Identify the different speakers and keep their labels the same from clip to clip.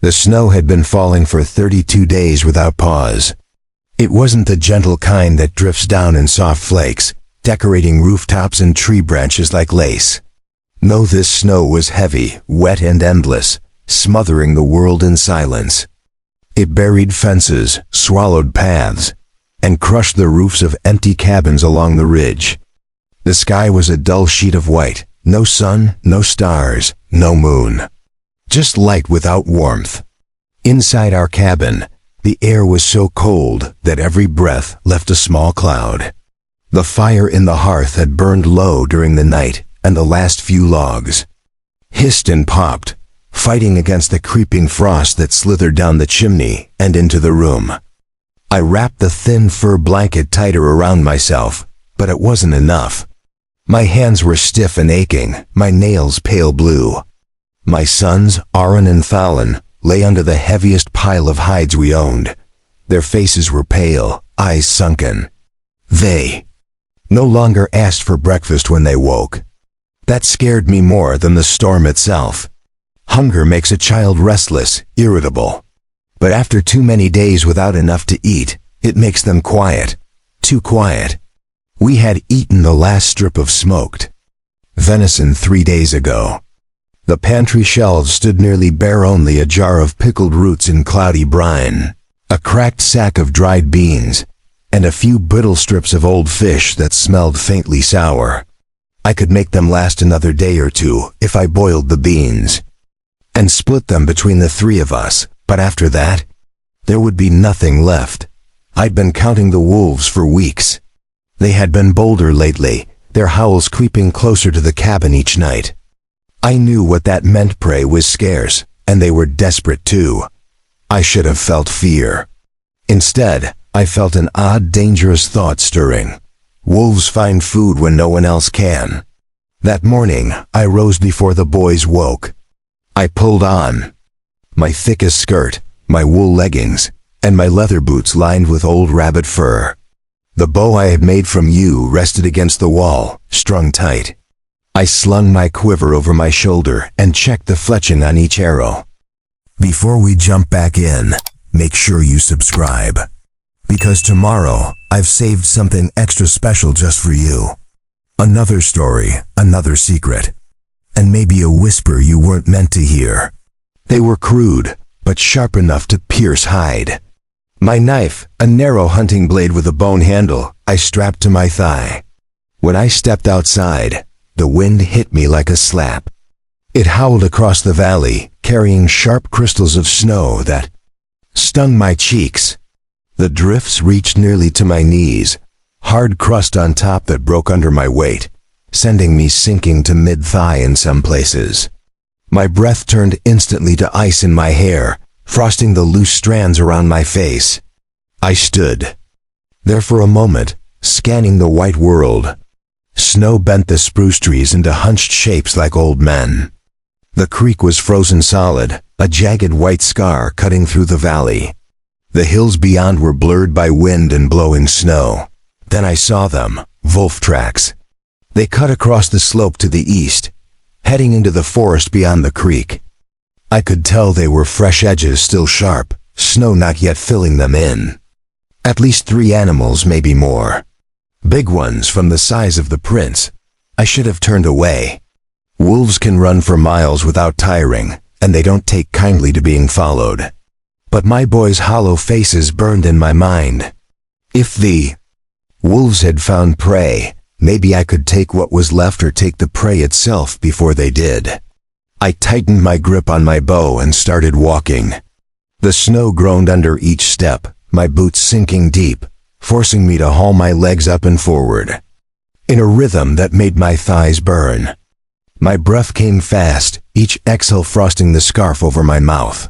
Speaker 1: The snow had been falling for 32 days without pause. It wasn't the gentle kind that drifts down in soft flakes, decorating rooftops and tree branches like lace. No, this snow was heavy, wet and endless, smothering the world in silence. It buried fences, swallowed paths, and crushed the roofs of empty cabins along the ridge. The sky was a dull sheet of white, no sun, no stars, no moon. Just light without warmth. Inside our cabin, the air was so cold that every breath left a small cloud. The fire in the hearth had burned low during the night, and the last few logs hissed and popped, fighting against the creeping frost that slithered down the chimney and into the room. I wrapped the thin fur blanket tighter around myself, but it wasn't enough. My hands were stiff and aching, my nails pale blue. My sons, Aaron and Fallon, lay under the heaviest pile of hides we owned. Their faces were pale, eyes sunken. They no longer asked for breakfast when they woke. That scared me more than the storm itself. Hunger makes a child restless, irritable. But after too many days without enough to eat, it makes them quiet. Too quiet. We had eaten the last strip of smoked venison 3 days ago. The pantry shelves stood nearly bare, only a jar of pickled roots in cloudy brine, a cracked sack of dried beans, and a few brittle strips of old fish that smelled faintly sour. I could make them last another day or two if I boiled the beans and split them between the three of us, but after that, there would be nothing left. I'd been counting the wolves for weeks. They had been bolder lately, their howls creeping closer to the cabin each night. I knew what that meant. Prey was scarce, and they were desperate too. I should have felt fear. Instead, I felt an odd, dangerous thought stirring. Wolves find food when no one else can. That morning, I rose before the boys woke. I pulled on my thickest skirt, my wool leggings, and my leather boots lined with old rabbit fur. The bow I had made from yew rested against the wall, strung tight. I slung my quiver over my shoulder and checked the fletching on each arrow. Before we jump back in, make sure you subscribe. Because tomorrow, I've saved something extra special just for you. Another story, another secret, and maybe a whisper you weren't meant to hear. They were crude, but sharp enough to pierce hide. My knife, a narrow hunting blade with a bone handle, I strapped to my thigh. When I stepped outside, the wind hit me like a slap. It howled across the valley, carrying sharp crystals of snow that stung my cheeks. The drifts reached nearly to my knees, hard crust on top that broke under my weight, sending me sinking to mid-thigh in some places. My breath turned instantly to ice in my hair, frosting the loose strands around my face. I stood there for a moment, scanning the white world. Snow bent the spruce trees into hunched shapes like old men. The creek was frozen solid, a jagged white scar cutting through the valley. The hills beyond were blurred by wind and blowing snow. Then I saw them, wolf tracks. They cut across the slope to the east, heading into the forest beyond the creek. I could tell they were fresh edges still sharp, snow not yet filling them in. At least 3 animals, maybe more. Big ones from the size of the prince. I should have turned away. Wolves can run for miles without tiring, and they don't take kindly to being followed. But my boys' hollow faces burned in my mind. If the wolves had found prey, maybe I could take what was left or take the prey itself before they did. I tightened my grip on my bow and started walking. The snow groaned under each step, my boots sinking deep, forcing me to haul my legs up and forward, in a rhythm that made my thighs burn. My breath came fast, each exhale frosting the scarf over my mouth.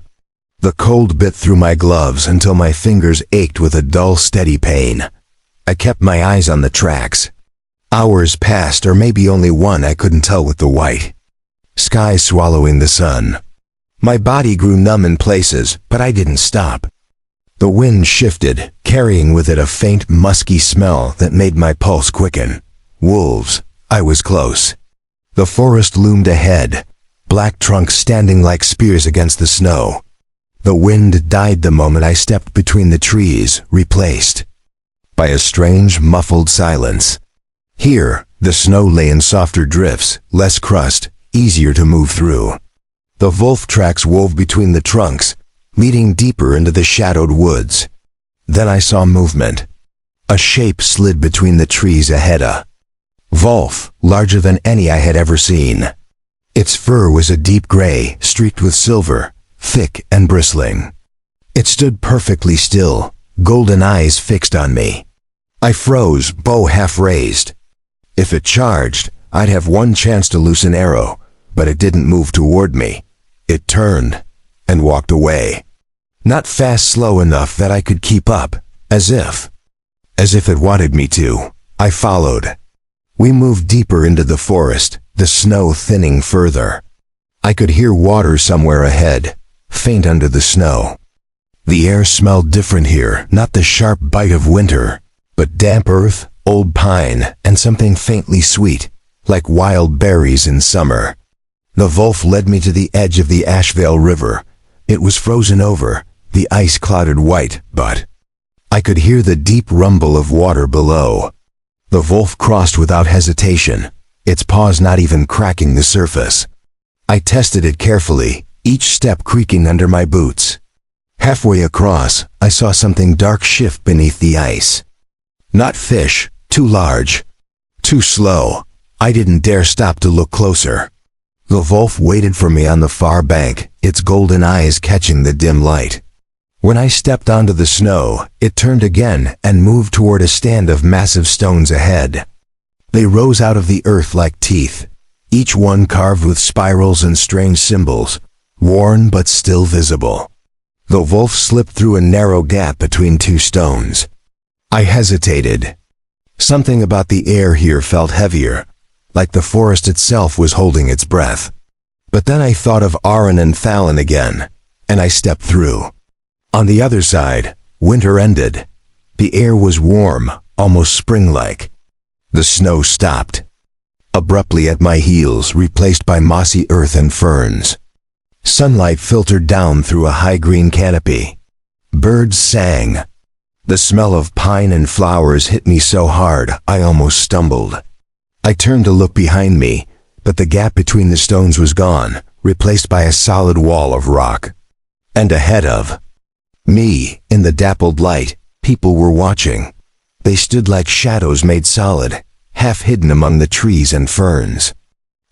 Speaker 1: The cold bit through my gloves until my fingers ached with a dull, steady pain. I kept my eyes on the tracks. Hours passed, or maybe only one, I couldn't tell with the white sky swallowing the sun. My body grew numb in places, but I didn't stop. The wind shifted, carrying with it a faint, musky smell that made my pulse quicken. Wolves. I was close. The forest loomed ahead, black trunks standing like spears against the snow. The wind died the moment I stepped between the trees, replaced by a strange, muffled silence. Here, the snow lay in softer drifts, less crust, easier to move through. The wolf tracks wove between the trunks, leading deeper into the shadowed woods. Then I saw movement. A shape slid between the trees ahead. A wolf, larger than any I had ever seen. Its fur was a deep gray, streaked with silver, thick and bristling. It stood perfectly still, golden eyes fixed on me. I froze, bow half raised. If it charged, I'd have one chance to loose an arrow, but it didn't move toward me. It turned and walked away. Not fast, slow enough that I could keep up, as if it wanted me to. I followed. We moved deeper into the forest, the snow thinning further. I could hear water somewhere ahead, faint under the snow. The air smelled different here, not the sharp bite of winter, but damp earth, old pine, and something faintly sweet, like wild berries in summer. The wolf led me to the edge of the Ashevale River. It was frozen over, the ice clouded white, but I could hear the deep rumble of water below. The wolf crossed without hesitation, its paws not even cracking the surface. I tested it carefully, each step creaking under my boots. Halfway across, I saw something dark shift beneath the ice. Not fish, too large, too slow. I didn't dare stop to look closer. The wolf waited for me on the far bank, its golden eyes catching the dim light. When I stepped onto the snow, it turned again and moved toward a stand of massive stones ahead. They rose out of the earth like teeth, each one carved with spirals and strange symbols, worn but still visible. The wolf slipped through a narrow gap between two stones. I hesitated. Something about the air here felt heavier, like the forest itself was holding its breath. But then I thought of Aaron and Fallon again, and I stepped through. On the other side, winter ended. The air was warm, almost spring-like. The snow stopped, abruptly at my heels, replaced by mossy earth and ferns. Sunlight filtered down through a high green canopy. Birds sang. The smell of pine and flowers hit me so hard I almost stumbled. I turned to look behind me, but the gap between the stones was gone, replaced by a solid wall of rock. And ahead of me, in the dappled light, people were watching. They stood like shadows made solid, half hidden among the trees and ferns.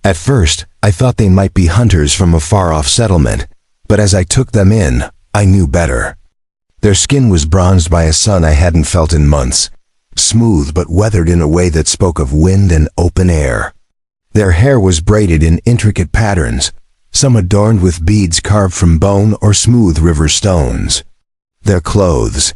Speaker 1: At first, I thought they might be hunters from a far-off settlement, but as I took them in, I knew better. Their skin was bronzed by a sun I hadn't felt in months, smooth but weathered in a way that spoke of wind and open air. Their hair was braided in intricate patterns, some adorned with beads carved from bone or smooth river stones. Their clothes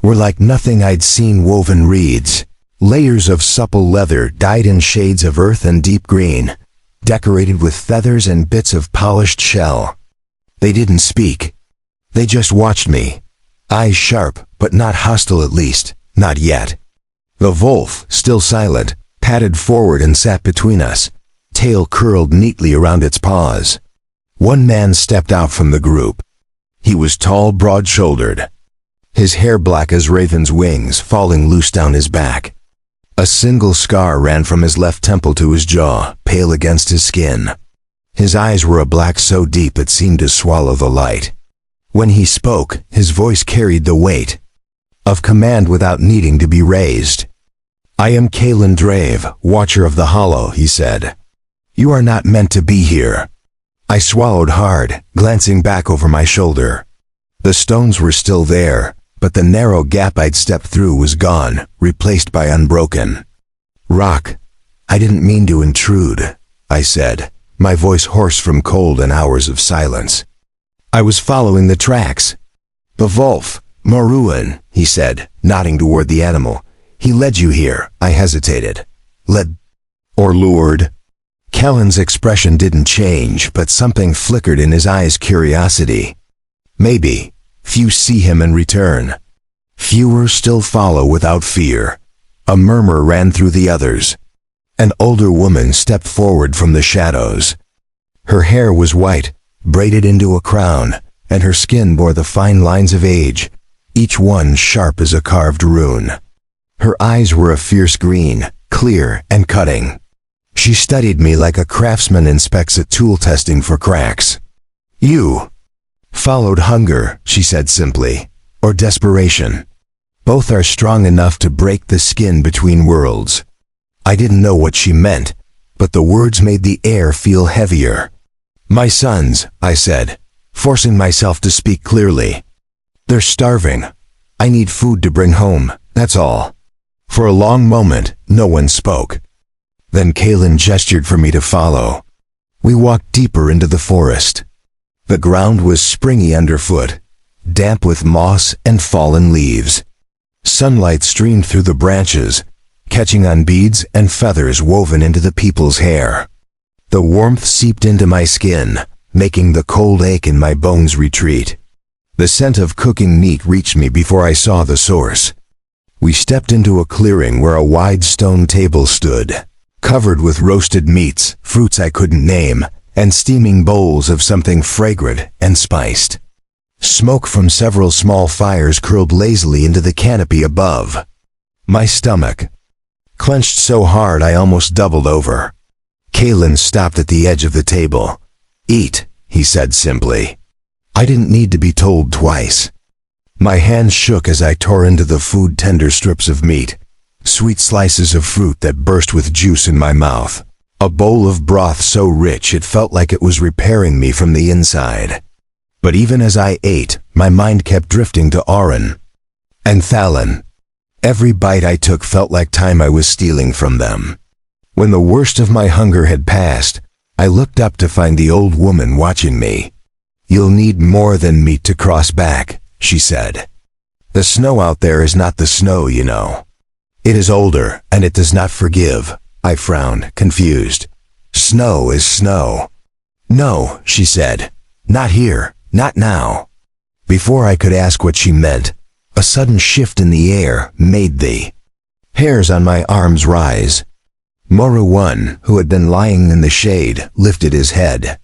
Speaker 1: were like nothing I'd seen, woven reeds, layers of supple leather dyed in shades of earth and deep green, decorated with feathers and bits of polished shell. They didn't speak. They just watched me, eyes sharp, but not hostile, at least, not yet. The wolf, still silent, padded forward and sat between us, tail curled neatly around its paws. One man stepped out from the group. He was tall, broad-shouldered, his hair black as raven's wings falling loose down his back. A single scar ran from his left temple to his jaw, pale against his skin. His eyes were a black so deep it seemed to swallow the light. When he spoke, his voice carried the weight of command without needing to be raised. "I am Kalen Drave, Watcher of the Hollow," he said. "You are not meant to be here." I swallowed hard, glancing back over my shoulder. The stones were still there, but the narrow gap I'd stepped through was gone, replaced by unbroken rock. "I didn't mean to intrude," I said, my voice hoarse from cold and hours of silence. "I was following the tracks." "The wolf, Maruan," he said, nodding toward the animal. "He led you here." I hesitated. "Led or lured?" Kellen's expression didn't change, but something flickered in his eyes, curiosity. "Maybe. Few see him and return. Fewer still follow without fear." A murmur ran through the others. An older woman stepped forward from the shadows. Her hair was white, braided into a crown, and her skin bore the fine lines of age, each one sharp as a carved rune. Her eyes were a fierce green, clear and cutting. She studied me like a craftsman inspects a tool testing for cracks. "You followed hunger," she said simply, "or desperation. Both are strong enough to break the skin between worlds." I didn't know what she meant, but the words made the air feel heavier. "My sons," I said, forcing myself to speak clearly. "They're starving. I need food to bring home, that's all." For a long moment, no one spoke. Then Kaelin gestured for me to follow. We walked deeper into the forest. The ground was springy underfoot, damp with moss and fallen leaves. Sunlight streamed through the branches, catching on beads and feathers woven into the people's hair. The warmth seeped into my skin, making the cold ache in my bones retreat. The scent of cooking meat reached me before I saw the source. We stepped into a clearing where a wide stone table stood, covered with roasted meats, fruits I couldn't name, and steaming bowls of something fragrant and spiced. Smoke from several small fires curled lazily into the canopy above. My stomach clenched so hard I almost doubled over. Kaelin stopped at the edge of the table. "Eat," he said simply. I didn't need to be told twice. My hands shook as I tore into the food tender strips of meat, sweet slices of fruit that burst with juice in my mouth, a bowl of broth so rich it felt like it was repairing me from the inside. But even as I ate, my mind kept drifting to Auron and Thalon. Every bite I took felt like time I was stealing from them. When the worst of my hunger had passed, I looked up to find the old woman watching me. "You'll need more than meat to cross back," she said. "The snow out there is not the snow, you know. It is older, and it does not forgive." I frowned, confused. "Snow is snow." "No," she said. "Not here, not now." Before I could ask what she meant, a sudden shift in the air made the hairs on my arms rise. Moruan, who had been lying in the shade, lifted his head.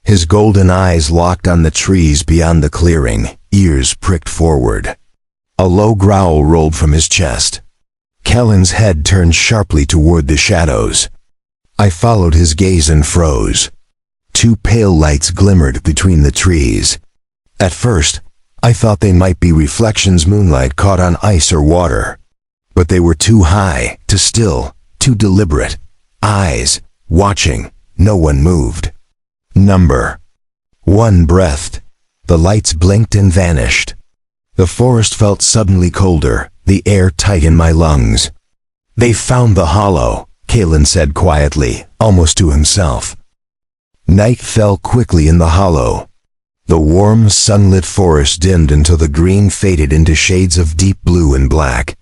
Speaker 1: His golden eyes locked on the trees beyond the clearing, ears pricked forward. A low growl rolled from his chest. Kellen's head turned sharply toward the shadows. I followed his gaze and froze. Two pale lights glimmered between the trees. At first, I thought they might be reflections moonlight caught on ice or water. But they were too high, too still, too deliberate. Eyes, watching, no one moved. Number 1 breathed. The lights blinked and vanished. The forest felt suddenly colder, the air tight in my lungs. "They found the hollow," Kaelin said quietly, almost to himself. Night fell quickly in the hollow. The warm, sunlit forest dimmed until the green faded into shades of deep blue and black.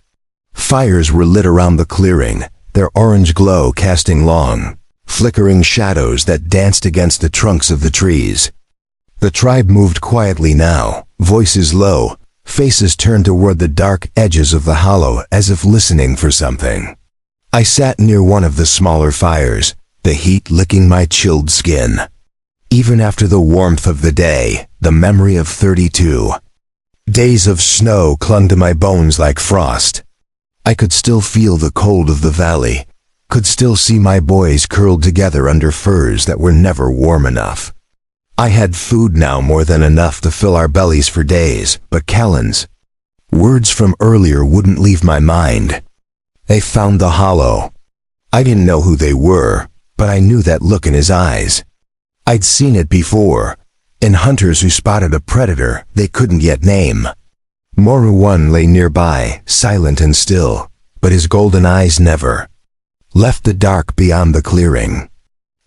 Speaker 1: Fires were lit around the clearing, their orange glow casting long, flickering shadows that danced against the trunks of the trees. The tribe moved quietly now, voices low, faces turned toward the dark edges of the hollow as if listening for something. I sat near one of the smaller fires, the heat licking my chilled skin. Even after the warmth of the day, the memory of 32 days of snow clung to my bones like frost. I could still feel the cold of the valley, could still see my boys curled together under furs that were never warm enough. I had food now more than enough to fill our bellies for days, but Kellen's words from earlier wouldn't leave my mind. They found the hollow. I didn't know who they were, but I knew that look in his eyes. I'd seen it before, in hunters who spotted a predator they couldn't yet name. Moruan lay nearby, silent and still, but his golden eyes never left the dark beyond the clearing.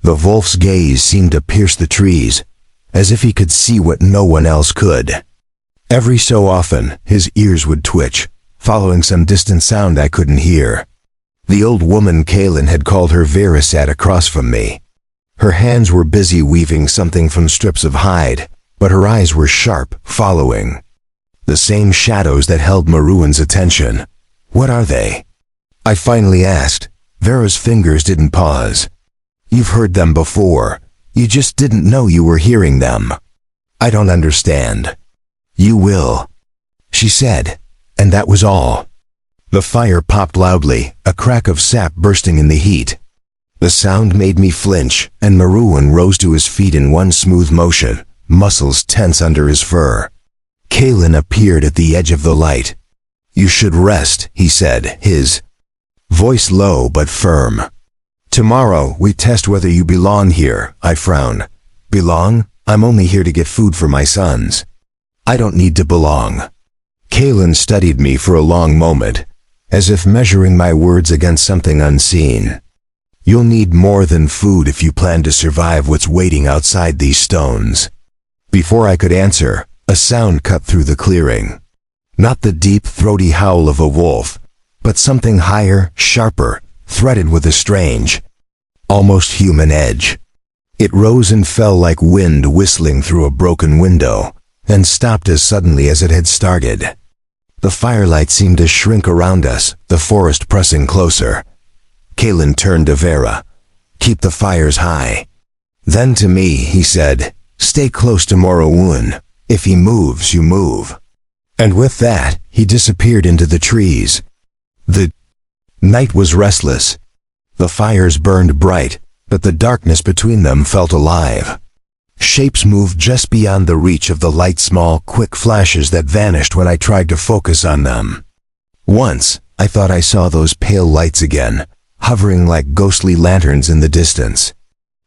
Speaker 1: The wolf's gaze seemed to pierce the trees, as if he could see what no one else could. Every so often, his ears would twitch, following some distant sound I couldn't hear. The old woman Kaelin had called her Vera sat across from me. Her hands were busy weaving something from strips of hide, but her eyes were sharp, following the same shadows that held Moruan's attention. "What are they?" I finally asked. Vera's fingers didn't pause. "You've heard them before. You just didn't know you were hearing them." "I don't understand." "You will," she said, and that was all. The fire popped loudly, a crack of sap bursting in the heat. The sound made me flinch, and Marouin rose to his feet in one smooth motion, muscles tense under his fur. Kalen appeared at the edge of the light. "You should rest," he said, his voice low but firm. "Tomorrow we test whether you belong here," I frowned. "Belong? I'm only here to get food for my sons. I don't need to belong." Kalen studied me for a long moment, as if measuring my words against something unseen. "You'll need more than food if you plan to survive what's waiting outside these stones." Before I could answer, a sound cut through the clearing. Not the deep, throaty howl of a wolf, but something higher, sharper, threaded with a strange, almost human edge. It rose and fell like wind whistling through a broken window, and stopped as suddenly as it had started. The firelight seemed to shrink around us, the forest pressing closer. Kalen turned to Vera. "Keep the fires high." Then to me, he said, "Stay close to Marouin. If he moves, you move." And with that, he disappeared into the trees. The night was restless. The fires burned bright, but the darkness between them felt alive. Shapes moved just beyond the reach of the light, small, quick flashes that vanished when I tried to focus on them. Once, I thought I saw those pale lights again, hovering like ghostly lanterns in the distance.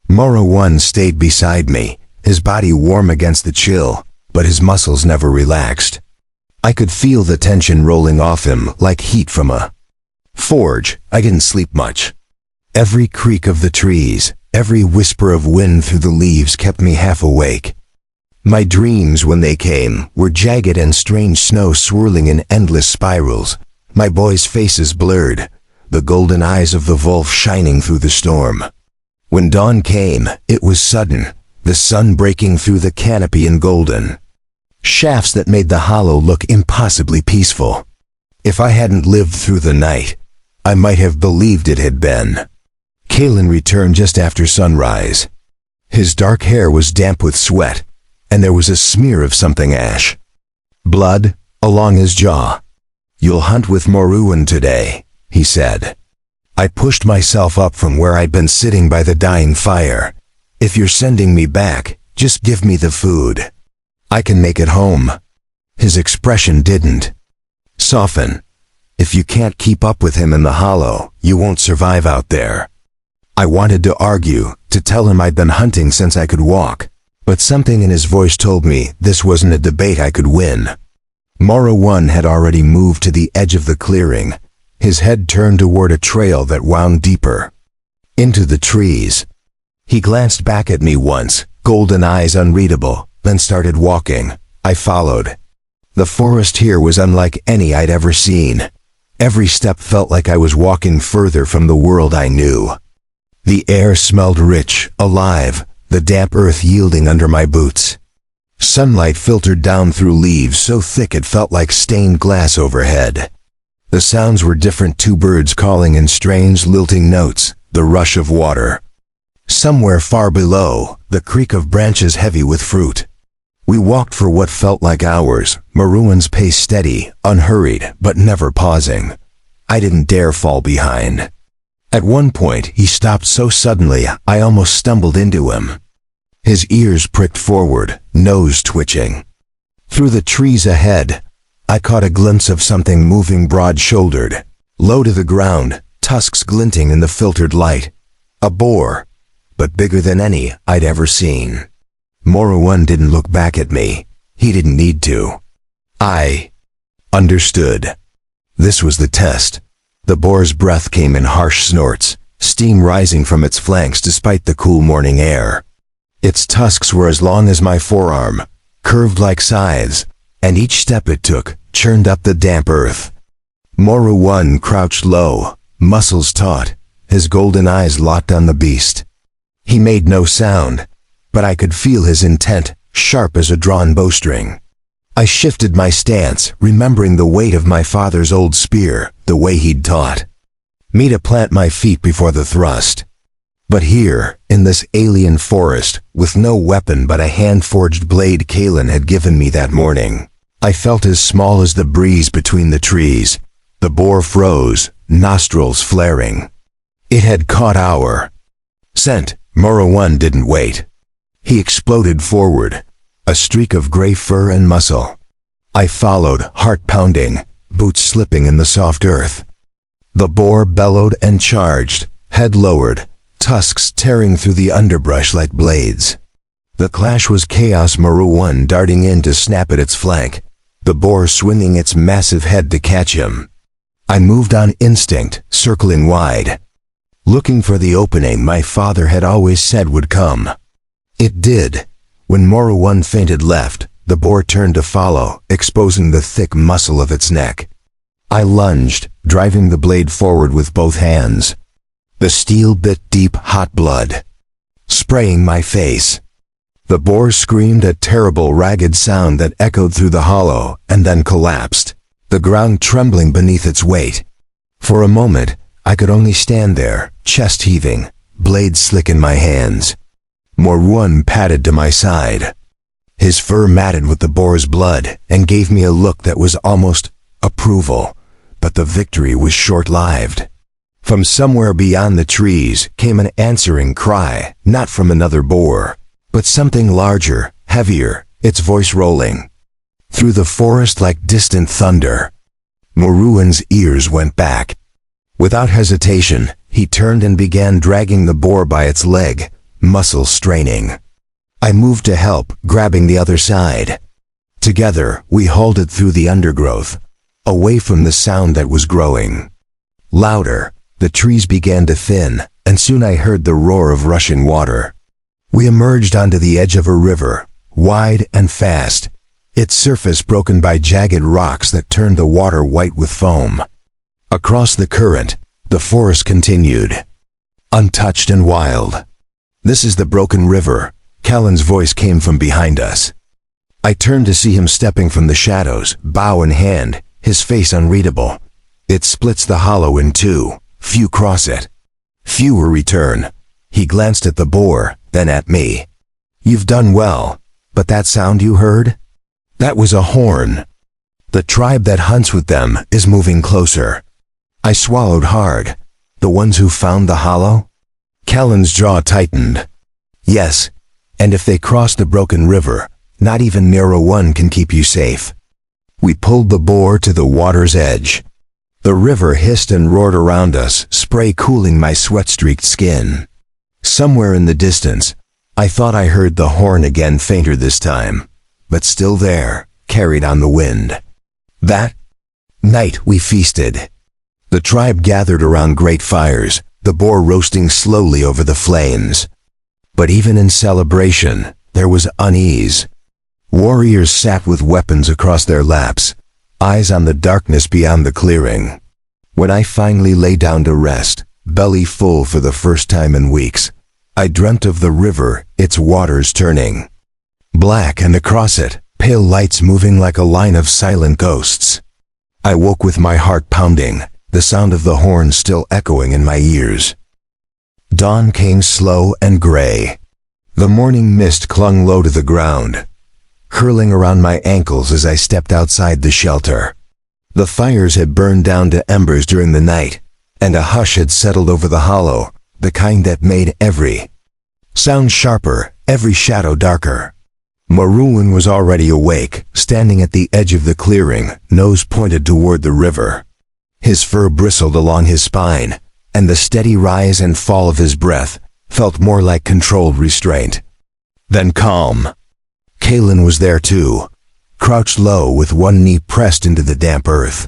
Speaker 1: Marouin stayed beside me, his body warm against the chill, but his muscles never relaxed. I could feel the tension rolling off him like heat from a forge. I didn't sleep much. Every creak of the trees, every whisper of wind through the leaves kept me half awake. My dreams, when they came, were jagged and strange, snow swirling in endless spirals, my boys' faces blurred, the golden eyes of the wolf shining through the storm. When dawn came, it was sudden, the sun breaking through the canopy in golden shafts that made the hollow look impossibly peaceful. If I hadn't lived through the night, I might have believed it had been. Kalen returned just after sunrise. His dark hair was damp with sweat, and there was a smear of something ash. Blood along his jaw. "You'll hunt with Marouin today," he said. I pushed myself up from where I'd been sitting by the dying fire. "If you're sending me back, just give me the food. I can make it home." His expression didn't soften. "If you can't keep up with him in the hollow, you won't survive out there." I wanted to argue, to tell him I'd been hunting since I could walk, but something in his voice told me this wasn't a debate I could win. Marouin had already moved to the edge of the clearing, his head turned toward a trail that wound deeper into the trees. He glanced back at me once, golden eyes unreadable, then started walking. I followed. The forest here was unlike any I'd ever seen. Every step felt like I was walking further from the world I knew. The air smelled rich, alive, the damp earth yielding under my boots. Sunlight filtered down through leaves so thick it felt like stained glass overhead. The sounds were different, two birds calling in strange lilting notes, the rush of water. Somewhere far below, the creak of branches heavy with fruit. We walked for what felt like hours, Marouin's pace steady, unhurried, but never pausing. I didn't dare fall behind. At one point, he stopped so suddenly, I almost stumbled into him. His ears pricked forward, nose twitching. Through the trees ahead, I caught a glimpse of something moving broad-shouldered, low to the ground, tusks glinting in the filtered light. A boar, but bigger than any I'd ever seen. Marouin didn't look back at me. He didn't need to. I understood. This was the test. The boar's breath came in harsh snorts, steam rising from its flanks despite the cool morning air. Its tusks were as long as my forearm, curved like scythes, and each step it took churned up the damp earth. Marouin crouched low, muscles taut, his golden eyes locked on the beast. He made no sound, but I could feel his intent, sharp as a drawn bowstring. I shifted my stance, remembering the weight of my father's old spear, the way he'd taught me to plant my feet before the thrust. But here, in this alien forest, with no weapon but a hand-forged blade Kalen had given me that morning, I felt as small as the breeze between the trees. The boar froze, nostrils flaring. It had caught our scent. Morrowan didn't wait. He exploded forward, a streak of gray fur and muscle. I followed, heart pounding, boots slipping in the soft earth. The boar bellowed and charged, head lowered, tusks tearing through the underbrush like blades. The clash was chaos, Morrowan darting in to snap at its flank, the boar swinging its massive head to catch him. I moved on instinct, circling wide, looking for the opening my father had always said would come. It did. When Morrowan feinted left, the boar turned to follow, exposing the thick muscle of its neck. I lunged, driving the blade forward with both hands. The steel bit deep, hot blood spraying my face. The boar screamed a terrible, ragged sound that echoed through the hollow and then collapsed, the ground trembling beneath its weight. For a moment, I could only stand there, chest heaving, blade slick in my hands. Morrowan padded to my side. His fur matted with the boar's blood and gave me a look that was almost approval, but the victory was short-lived. From somewhere beyond the trees came an answering cry, not from another boar, but something larger, heavier, its voice rolling through the forest like distant thunder. Morrowan's ears went back. Without hesitation, he turned and began dragging the boar by its leg, muscles straining. I moved to help, grabbing the other side. Together, we hauled it through the undergrowth, away from the sound that was growing louder. The trees began to thin, and soon I heard the roar of rushing water. We emerged onto the edge of a river, wide and fast, its surface broken by jagged rocks that turned the water white with foam. Across the current, the forest continued, untouched and wild. "This is the broken river," Callan's voice came from behind us. I turned to see him stepping from the shadows, bow in hand, his face unreadable. "It splits the hollow in two. Few cross it. Fewer return." He glanced at the boar, then at me. "You've done well, but that sound you heard? That was a horn. The tribe that hunts with them is moving closer." I swallowed hard. "The ones who found the hollow?" Callan's jaw tightened. "Yes, and if they cross the broken river, not even Morrowan can keep you safe." We pulled the boar to the water's edge. The river hissed and roared around us, spray cooling my sweat-streaked skin. Somewhere in the distance, I thought I heard the horn again, fainter this time, but still there, carried on the wind. That night we feasted. The tribe gathered around great fires, the boar roasting slowly over the flames. But even in celebration, there was unease. Warriors sat with weapons across their laps, eyes on the darkness beyond the clearing. When I finally lay down to rest, belly full for the first time in weeks, I dreamt of the river, its waters turning black, and across it, pale lights moving like a line of silent ghosts. I woke with my heart pounding, the sound of the horn still echoing in my ears. Dawn came slow and gray. The morning mist clung low to the ground, curling around my ankles as I stepped outside the shelter. The fires had burned down to embers during the night, and a hush had settled over the hollow, the kind that made every sound sharper, every shadow darker. Morrowan was already awake, standing at the edge of the clearing, nose pointed toward the river. His fur bristled along his spine, and the steady rise and fall of his breath felt more like controlled restraint than calm. Kalen was there too, crouched low with one knee pressed into the damp earth.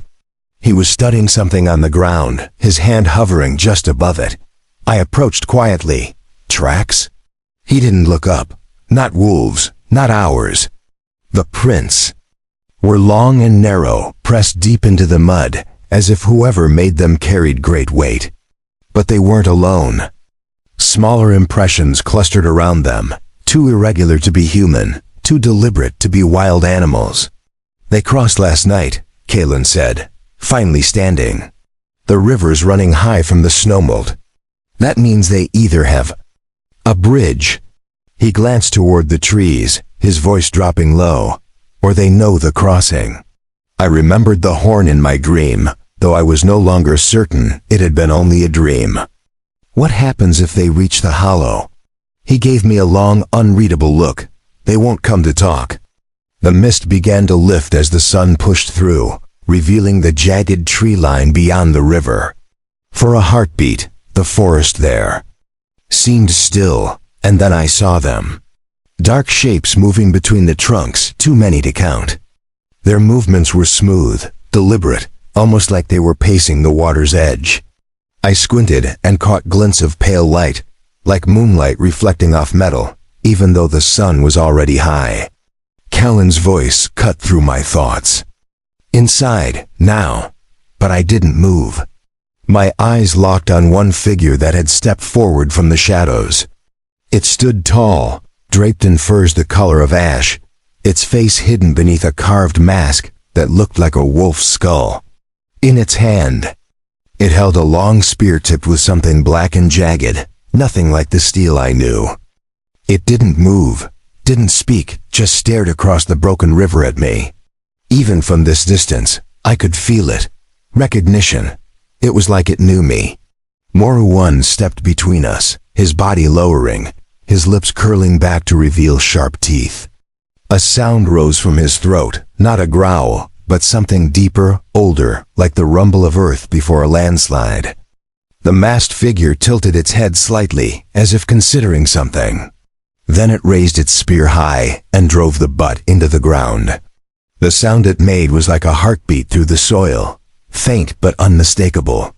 Speaker 1: He was studying something on the ground, his hand hovering just above it. I approached quietly. "Tracks?" He didn't look up. Not wolves, not ours. The prints were long and narrow, pressed deep into the mud, as if whoever made them carried great weight. But they weren't alone. Smaller impressions clustered around them, too irregular to be human, too deliberate to be wild animals. "They crossed last night," Kalen said, finally standing. "The river's running high from the snowmelt. That means they either have a bridge. He glanced toward the trees, his voice dropping low, or they know the crossing. I remembered the horn in my dream, though I was no longer certain it had been only a dream. What happens if they reach the hollow? He gave me a long, unreadable look. They won't come to talk. The mist began to lift as the sun pushed through, revealing the jagged tree line beyond the river. For a heartbeat, the forest there seemed still, and then I saw them. Dark shapes moving between the trunks, too many to count. Their movements were smooth, deliberate, almost like they were pacing the water's edge. I squinted and caught glints of pale light, like moonlight reflecting off metal, even though the sun was already high. Callan's voice cut through my thoughts. Inside, now, but I didn't move. My eyes locked on one figure that had stepped forward from the shadows. It stood tall, draped in furs the color of ash, its face hidden beneath a carved mask that looked like a wolf's skull. In its hand, it held a long spear tipped with something black and jagged, nothing like the steel I knew. It didn't move, didn't speak, just stared across the broken river at me. Even from this distance, I could feel it. Recognition. It was like it knew me. Moruan stepped between us, his body lowering, his lips curling back to reveal sharp teeth. A sound rose from his throat, not a growl, but something deeper, older, like the rumble of earth before a landslide. The masked figure tilted its head slightly, as if considering something. Then it raised its spear high and drove the butt into the ground. The sound it made was like a heartbeat through the soil, faint but unmistakable.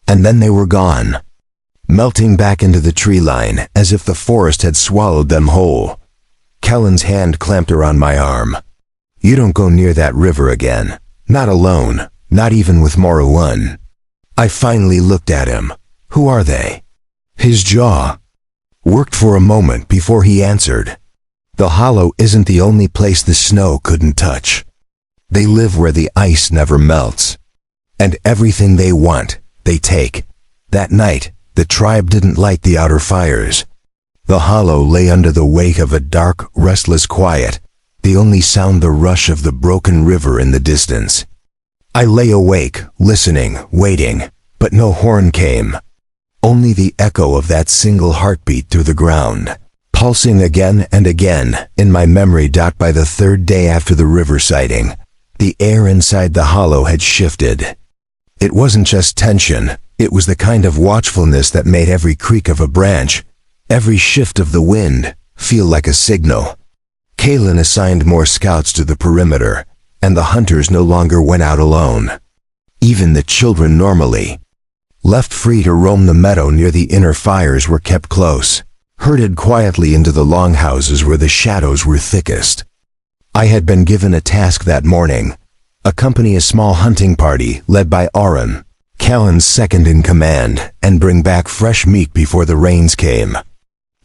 Speaker 1: And then they were gone, melting back into the tree line as if the forest had swallowed them whole. Kellen's hand clamped around my arm. You don't go near that river again. Not alone, not even with Moruan. I finally looked at him. Who are they? His jaw worked for a moment before he answered. The hollow isn't the only place the snow couldn't touch. They live where the ice never melts. And everything they want, they take. That night, the tribe didn't light the outer fires. The hollow lay under the weight of a dark, restless quiet, the only sound the rush of the broken river in the distance. I lay awake, listening, waiting, but no horn came. Only the echo of that single heartbeat through the ground, pulsing again and again in my memory. By the third day after the river sighting, the air inside the hollow had shifted. It wasn't just tension, it was the kind of watchfulness that made every creak of a branch, every shift of the wind, feel like a signal. Kalen assigned more scouts to the perimeter, and the hunters no longer went out alone. Even the children normally, left free to roam the meadow near the inner fires, were kept close, herded quietly into the longhouses where the shadows were thickest. I had been given a task that morning: accompany a small hunting party led by Auron, Callan's second in command, and bring back fresh meat before the rains came.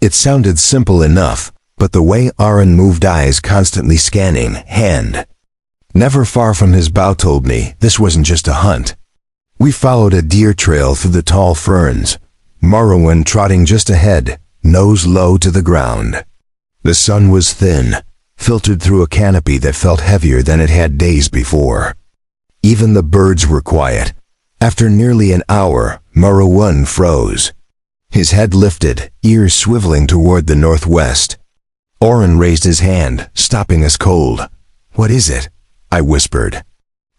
Speaker 1: It sounded simple enough, but the way Auron moved, eyes constantly scanning, hand never far from his bow, told me this wasn't just a hunt. We followed a deer trail through the tall ferns, Moruan trotting just ahead, nose low to the ground. The sun was thin, filtered through a canopy that felt heavier than it had days before. Even the birds were quiet. After nearly an hour, Moruan froze. His head lifted, ears swiveling toward the northwest. Auron raised his hand, stopping us cold. What is it? I whispered.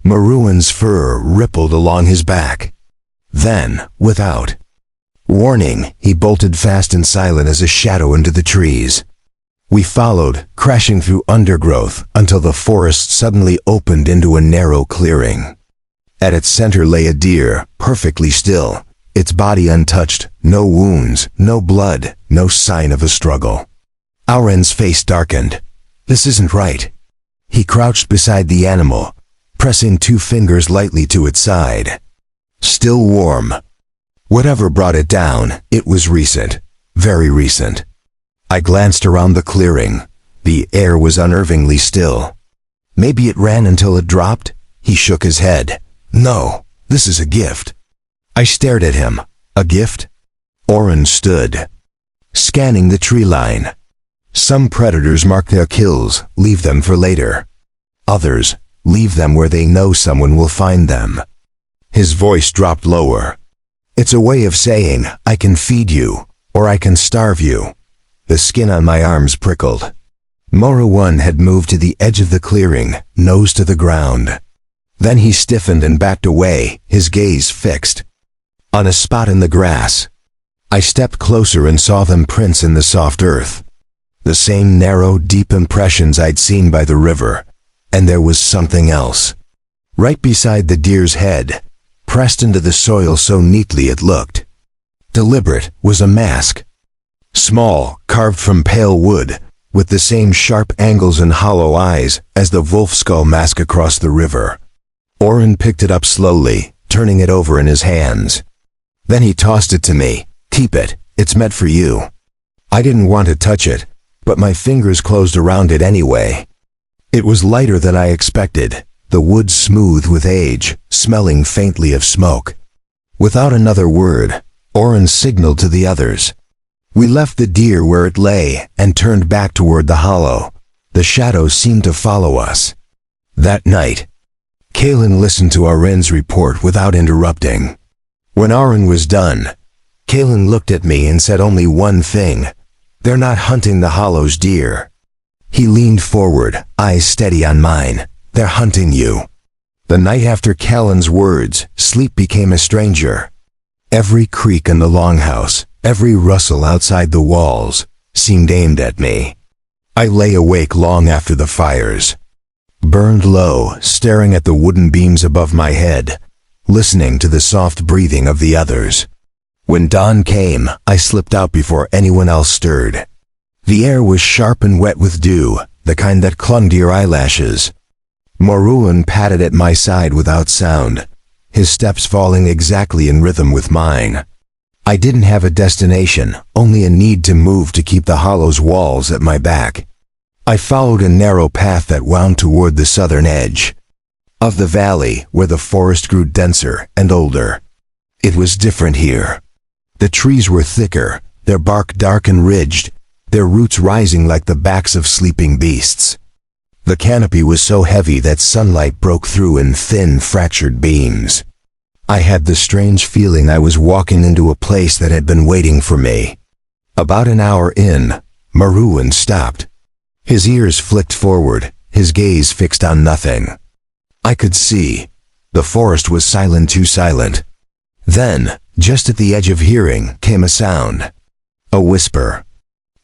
Speaker 1: Moruan's fur rippled along his back. Then, without warning, he bolted fast and silent as a shadow into the trees. We followed, crashing through undergrowth, until the forest suddenly opened into a narrow clearing. At its center lay a deer, perfectly still, its body untouched, no wounds, no blood, no sign of a struggle. Auron's face darkened. This isn't right. He crouched beside the animal, pressing two fingers lightly to its side. Still warm. Whatever brought it down, it was recent, very recent. I glanced around the clearing. The air was unnervingly still. Maybe it ran until it dropped? He shook his head. No, this is a gift. I stared at him. A gift? Oren stood, scanning the tree line. Some predators mark their kills, leave them for later. Others leave them where they know someone will find them. His voice dropped lower. It's a way of saying, I can feed you, or I can starve you. The skin on my arms prickled. Moruan had moved to the edge of the clearing, nose to the ground. Then he stiffened and backed away, his gaze fixed on a spot in the grass. I stepped closer and saw them prints in the soft earth. The same narrow, deep impressions I'd seen by the river. And there was something else. Right beside the deer's head, pressed into the soil so neatly it looked deliberate, was a mask. Small, carved from pale wood, with the same sharp angles and hollow eyes as the wolf skull mask across the river. Oren picked it up slowly, turning it over in his hands. Then he tossed it to me. Keep it, it's meant for you. I didn't want to touch it, but my fingers closed around it anyway. It was lighter than I expected, the wood smooth with age, smelling faintly of smoke. Without another word, Oren signaled to the others. We left the deer where it lay and turned back toward the hollow. The shadows seemed to follow us. That night, Kalen listened to Oren's report without interrupting. When Oren was done, Kalen looked at me and said only one thing. They're not hunting the hollow's deer. He leaned forward, eyes steady on mine. They're hunting you. The night after Kalen's words, sleep became a stranger. Every creak in the longhouse, every rustle outside the walls, seemed aimed at me. I lay awake long after the fires, burned low, staring at the wooden beams above my head, listening to the soft breathing of the others. When dawn came, I slipped out before anyone else stirred. The air was sharp and wet with dew, the kind that clung to your eyelashes. Moruan patted at my side without sound, his steps falling exactly in rhythm with mine. I didn't have a destination, only a need to move to keep the hollow's walls at my back. I followed a narrow path that wound toward the southern edge of the valley, where the forest grew denser and older. It was different here. The trees were thicker, their bark dark and ridged, their roots rising like the backs of sleeping beasts. The canopy was so heavy that sunlight broke through in thin, fractured beams. I had the strange feeling I was walking into a place that had been waiting for me. About an hour in, Moruan stopped. His ears flicked forward, his gaze fixed on nothing. I could see. The forest was silent, too silent. Then, just at the edge of hearing, came a sound. A whisper.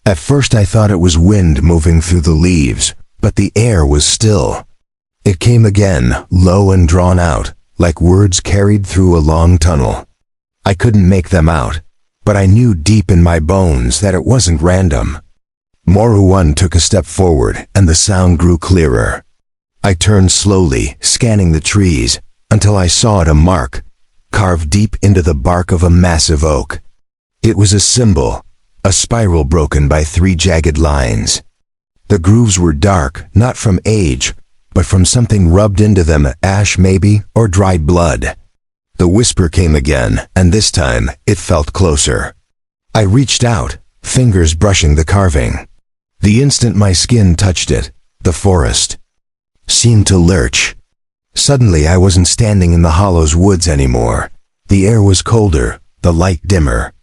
Speaker 1: At first I thought it was wind moving through the leaves, but the air was still. It came again, low and drawn out, like words carried through a long tunnel. I couldn't make them out, but I knew deep in my bones that it wasn't random. Moruan took a step forward, and the sound grew clearer. I turned slowly, scanning the trees, until I saw it a mark, carved deep into the bark of a massive oak. It was a symbol, a spiral broken by 3 jagged lines. The grooves were dark, not from age, but from something rubbed into them, ash maybe, or dried blood. The whisper came again, and this time it felt closer. I reached out, fingers brushing the carving. The instant my skin touched it, the forest seemed to lurch. Suddenly I wasn't standing in the hollow's woods anymore. The air was colder, the light dimmer.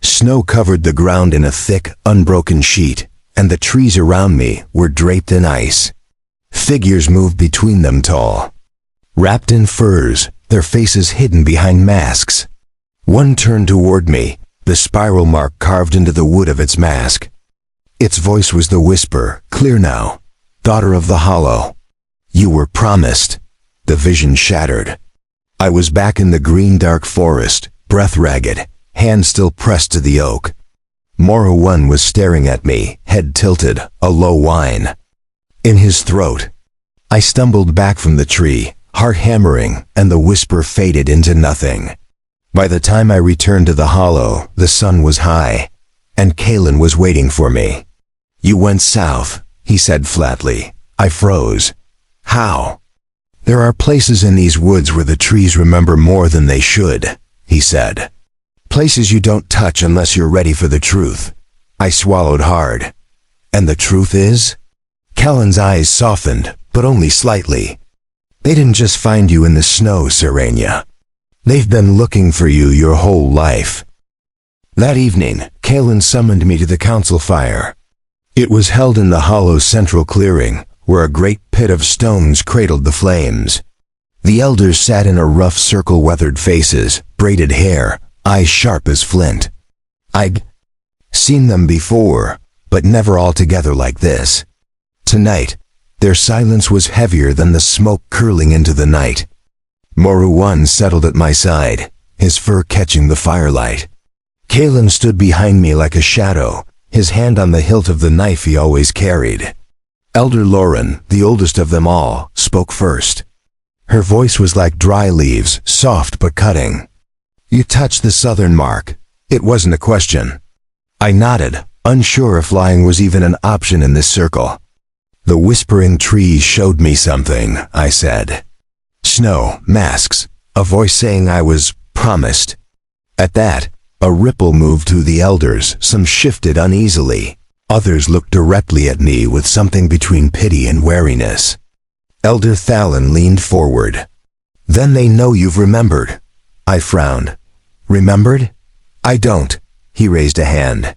Speaker 1: Snow covered the ground in a thick, unbroken sheet, and the trees around me were draped in ice. Figures moved between them, tall, wrapped in furs, their faces hidden behind masks. One turned toward me, the spiral mark carved into the wood of its mask. Its voice was the whisper, clear now. Daughter of the Hollow, you were promised. The vision shattered. I was back in the green dark forest, breath ragged, hand still pressed to the oak. Moruan was staring at me, head tilted, a low whine in his throat. I stumbled back from the tree, heart hammering, and the whisper faded into nothing. By the time I returned to the hollow, the sun was high, and Kalen was waiting for me. You went south, he said flatly. I froze. How? There are places in these woods where the trees remember more than they should, he said. Places you don't touch unless you're ready for the truth. I swallowed hard. And the truth is? Kellen's eyes softened, but only slightly. They didn't just find you in the snow, Serenia. They've been looking for you your whole life. That evening, Kellen summoned me to the council fire. It was held in the hollow central clearing, where a great pit of stones cradled the flames. The elders sat in a rough circle, weathered faces, braided hair, eyes sharp as flint. I'd seen them before, but never all together like this. Tonight, their silence was heavier than the smoke curling into the night. Moruan settled at my side, his fur catching the firelight. Kalen stood behind me like a shadow, his hand on the hilt of the knife he always carried. Elder Lauren, the oldest of them all, spoke first. Her voice was like dry leaves, soft but cutting. You touched the southern mark. It wasn't a question. I nodded, unsure if lying was even an option in this circle. The whispering trees showed me something, I said. Snow, masks, a voice saying I was promised. At that, a ripple moved through the elders, some shifted uneasily. Others looked directly at me with something between pity and wariness. Elder Thalen leaned forward. Then they know you've remembered. I frowned. Remembered? I don't. He raised a hand.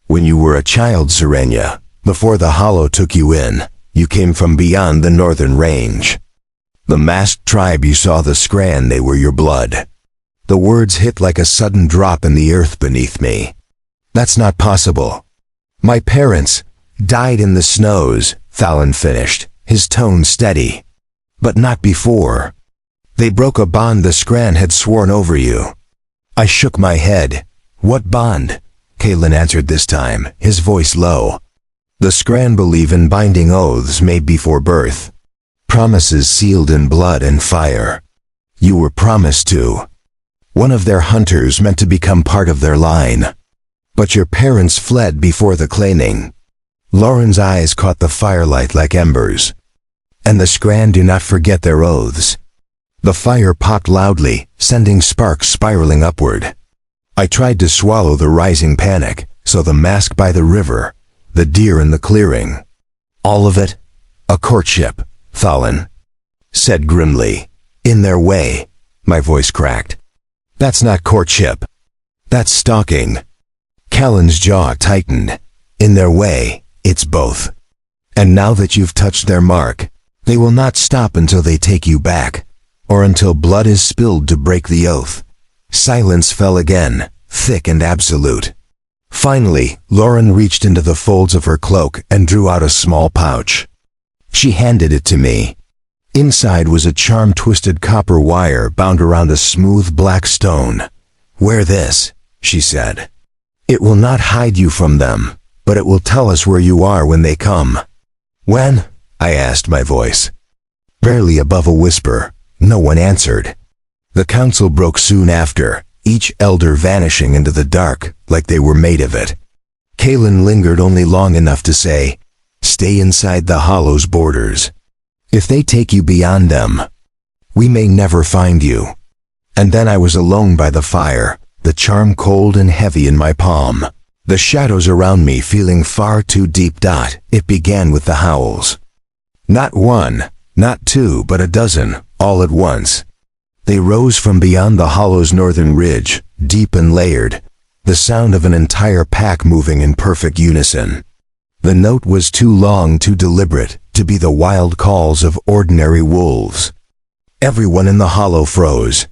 Speaker 1: When you were a child, Serenia, before the Hollow took you in, you came from beyond the northern range. The masked tribe you saw, the Scran, they were your blood. The words hit like a sudden drop in the earth beneath me. That's not possible. My parents died in the snows, Thalen finished, his tone steady. But not before. They broke a bond the Scran had sworn over you. I shook my head. What bond? Kalen answered this time, his voice low. The Scran believe in binding oaths made before birth. Promises sealed in blood and fire. You were promised to. One of their hunters meant to become part of their line. But your parents fled before the claiming. Lauren's eyes caught the firelight like embers. And the Scran do not forget their oaths. The fire popped loudly, sending sparks spiraling upward. I tried to swallow the rising panic, so the mask by the river, the deer in the clearing. All of it? A courtship, Thalen said grimly. In their way, my voice cracked. That's not courtship. That's stalking. Callan's jaw tightened. In their way, it's both. And now that you've touched their mark, they will not stop until they take you back, or until blood is spilled to break the oath. Silence fell again, thick and absolute. Finally, Lauren reached into the folds of her cloak and drew out a small pouch. She handed it to me. Inside was a charm twisted copper wire bound around a smooth black stone. Wear this, she said. It will not hide you from them, but it will tell us where you are when they come. When? I asked, my voice barely above a whisper. No one answered. The council broke soon after, each elder vanishing into the dark like they were made of it. Kalen lingered only long enough to say, stay inside the Hollow's borders. If they take you beyond them, we may never find you. And then I was alone by the fire, the charm cold and heavy in my palm. The shadows around me feeling far too deep. It began with the howls. Not one, not two, but a dozen, all at once. They rose from beyond the Hollow's northern ridge, deep and layered, the sound of an entire pack moving in perfect unison. The note was too long, too deliberate, to be the wild calls of ordinary wolves. Everyone in the Hollow froze.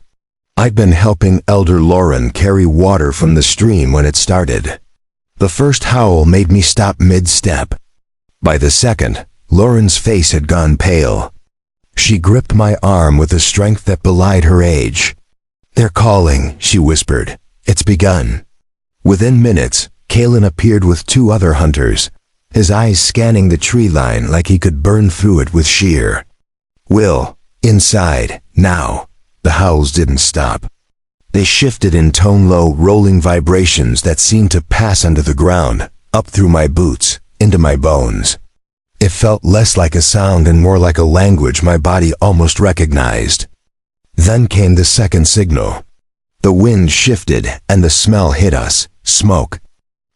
Speaker 1: I'd been helping Elder Lauren carry water from the stream when it started. The first howl made me stop mid-step. By the second, Lauren's face had gone pale. She gripped my arm with a strength that belied her age. They're calling, she whispered. It's begun. Within minutes, Kalen appeared with two other hunters, his eyes scanning the tree line like he could burn through it with sheer will. Inside, now. The howls didn't stop. They shifted in tone-low, rolling vibrations that seemed to pass under the ground, up through my boots, into my bones. It felt less like a sound and more like a language my body almost recognized. Then came the second signal. The wind shifted and the smell hit us, smoke.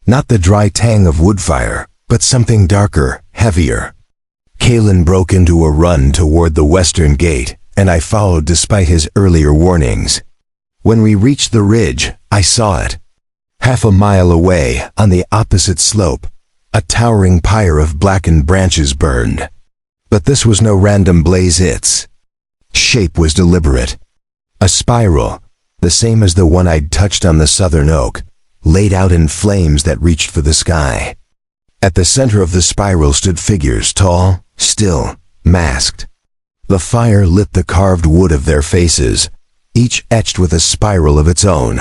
Speaker 1: Not the dry tang of wood fire, but something darker, heavier. Kalen broke into a run toward the western gate, and I followed despite his earlier warnings. When we reached the ridge, I saw it. Half a mile away, on the opposite slope, a towering pyre of blackened branches burned. But this was no random blaze. Its shape was deliberate. A spiral, the same as the one I'd touched on the southern oak, laid out in flames that reached for the sky. At the center of the spiral stood figures, tall, still, masked. The fire lit the carved wood of their faces, each etched with a spiral of its own.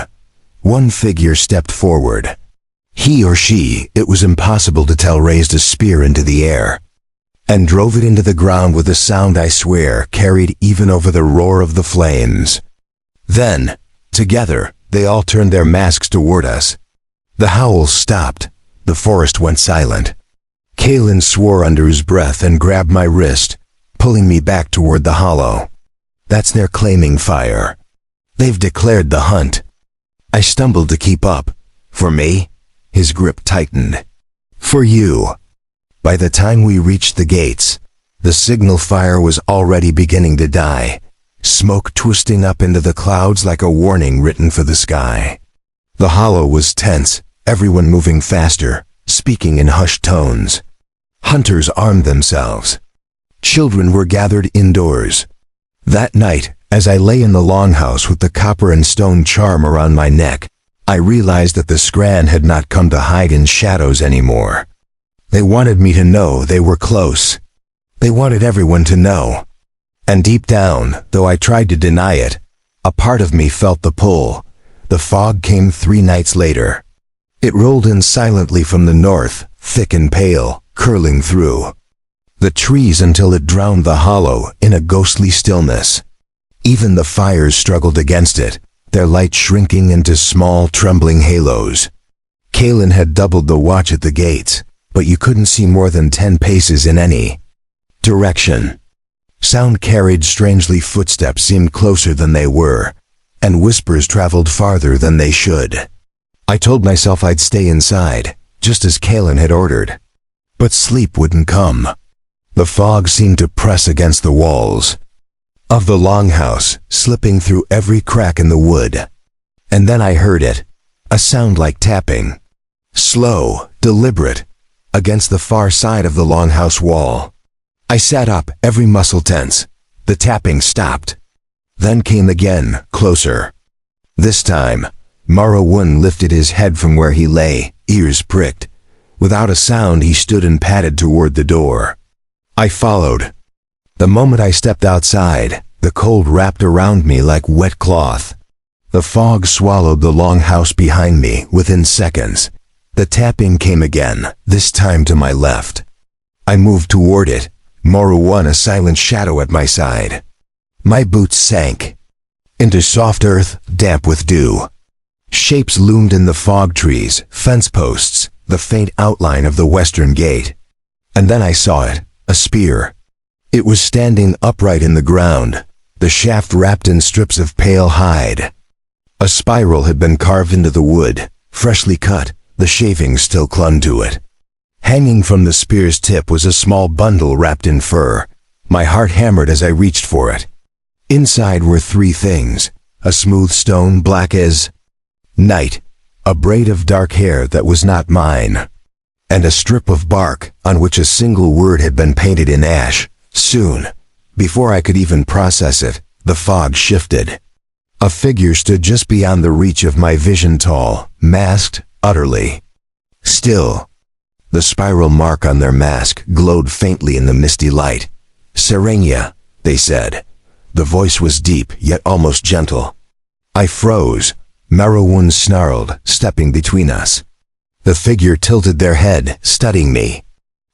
Speaker 1: One figure stepped forward. He or she, it was impossible to tell, raised a spear into the air and drove it into the ground with a sound I swear carried even over the roar of the flames. Then, together, they all turned their masks toward us. The howls stopped. The forest went silent. Kalen swore under his breath and grabbed my wrist, pulling me back toward the hollow. That's their claiming fire. They've declared the hunt. I stumbled to keep up. For me? His grip tightened. For you. By the time we reached the gates, the signal fire was already beginning to die, smoke twisting up into the clouds like a warning written for the sky. The hollow was tense, everyone moving faster, speaking in hushed tones. Hunters armed themselves. Children were gathered indoors. That night, as I lay in the longhouse with the copper and stone charm around my neck, I realized that the Scran had not come to hide in shadows anymore. They wanted me to know they were close. They wanted everyone to know. And deep down, though I tried to deny it, a part of me felt the pull. The fog came 3 nights later. It rolled in silently from the north, thick and pale, curling through the trees until it drowned the hollow in a ghostly stillness. Even the fires struggled against it, their light shrinking into small, trembling halos. Kalen had doubled the watch at the gates, but you couldn't see more than 10 paces in any direction. Sound carried strangely, footsteps seemed closer than they were, and whispers traveled farther than they should. I told myself I'd stay inside, just as Kalen had ordered. But sleep wouldn't come. The fog seemed to press against the walls of the longhouse, slipping through every crack in the wood. And then I heard it, a sound like tapping. Slow, deliberate, against the far side of the longhouse wall. I sat up, every muscle tense. The tapping stopped. Then came again, closer. This time, Marawun lifted his head from where he lay, ears pricked. Without a sound, he stood and padded toward the door. I followed. The moment I stepped outside, the cold wrapped around me like wet cloth. The fog swallowed the longhouse behind me within seconds. The tapping came again, this time to my left. I moved toward it, Marawun a silent shadow at my side. My boots sank into soft earth, damp with dew. Shapes loomed in the fog trees, fence posts, the faint outline of the western gate. And then I saw it, a spear. It was standing upright in the ground, the shaft wrapped in strips of pale hide. A spiral had been carved into the wood, freshly cut, the shavings still clung to it. Hanging from the spear's tip was a small bundle wrapped in fur. My heart hammered as I reached for it. Inside were 3 things: a smooth stone black as night, a braid of dark hair that was not mine, and a strip of bark on which a single word had been painted in ash, soon. Before I could even process it, the fog shifted. A figure stood just beyond the reach of my vision, tall, masked, utterly still. The spiral mark on their mask glowed faintly in the misty light. "Serenia," they said. The voice was deep, yet almost gentle. I froze. Marawun snarled, stepping between us. The figure tilted their head, studying me.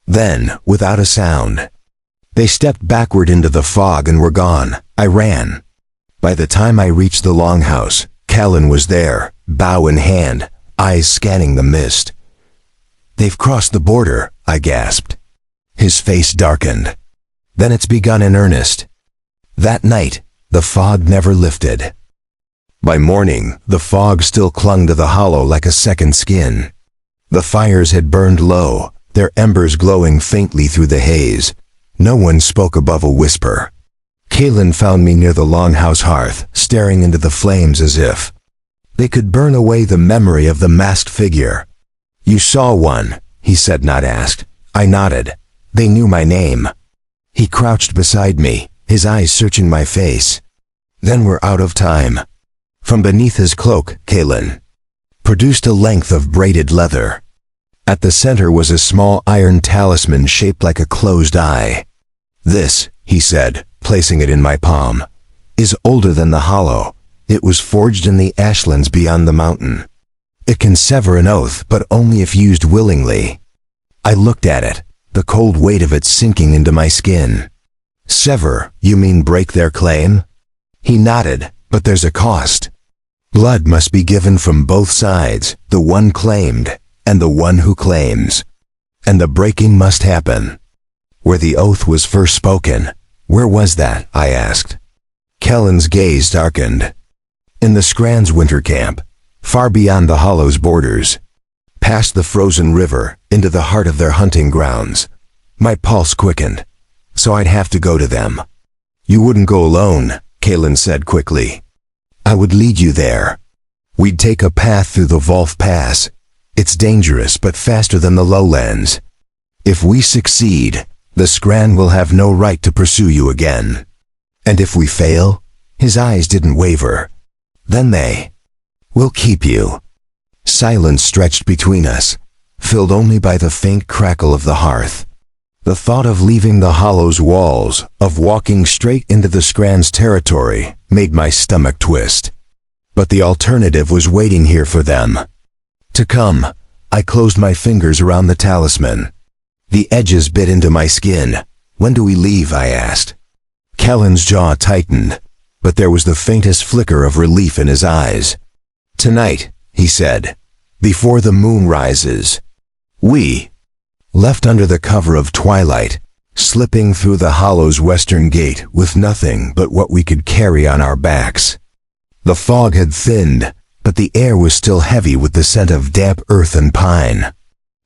Speaker 1: Then, without a sound, they stepped backward into the fog and were gone. I ran. By the time I reached the longhouse, Callan was there, bow in hand, eyes scanning the mist. "They've crossed the border," I gasped. His face darkened. "Then it's begun in earnest." That night, the fog never lifted. By morning, the fog still clung to the hollow like a second skin. The fires had burned low, their embers glowing faintly through the haze. No one spoke above a whisper. Kalen found me near the longhouse hearth, staring into the flames as if they could burn away the memory of the masked figure. "You saw one," he said, not asked. I nodded. They knew my name. He crouched beside me, his eyes searching my face. "Then we're out of time." From beneath his cloak, Kalen produced a length of braided leather. At the center was a small iron talisman shaped like a closed eye. "This," he said, placing it in my palm, "is older than the hollow. It was forged in the ashlands beyond the mountain. It can sever an oath, but only if used willingly." I looked at it, the cold weight of it sinking into my skin. "Sever, you mean break their claim?" He nodded. "But there's a cost. Blood must be given from both sides, the one claimed, and the one who claims. And the breaking must happen where the oath was first spoken." "Where was that?" I asked. Kellen's gaze darkened. "In the Scran's winter camp, far beyond the hollow's borders, past the frozen river, into the heart of their hunting grounds." My pulse quickened. So I'd have to go to them. "You wouldn't go alone," Kalen said quickly. "I would lead you there. We'd take a path through the Wolf Pass. It's dangerous, but faster than the lowlands. If we succeed, the Scran will have no right to pursue you again. And if we fail," his eyes didn't waver, "then they will keep you." Silence stretched between us, filled only by the faint crackle of the hearth. The thought of leaving the hollow's walls, of walking straight into the Scran's territory, made my stomach twist. But the alternative was waiting here for them to come. I closed my fingers around the talisman. The edges bit into my skin. "When do we leave?" I asked. Kellen's jaw tightened, but there was the faintest flicker of relief in his eyes. "Tonight," he said, "before the moon rises." We left under the cover of twilight, slipping through the hollow's western gate with nothing but what we could carry on our backs. The fog had thinned, but the air was still heavy with the scent of damp earth and pine.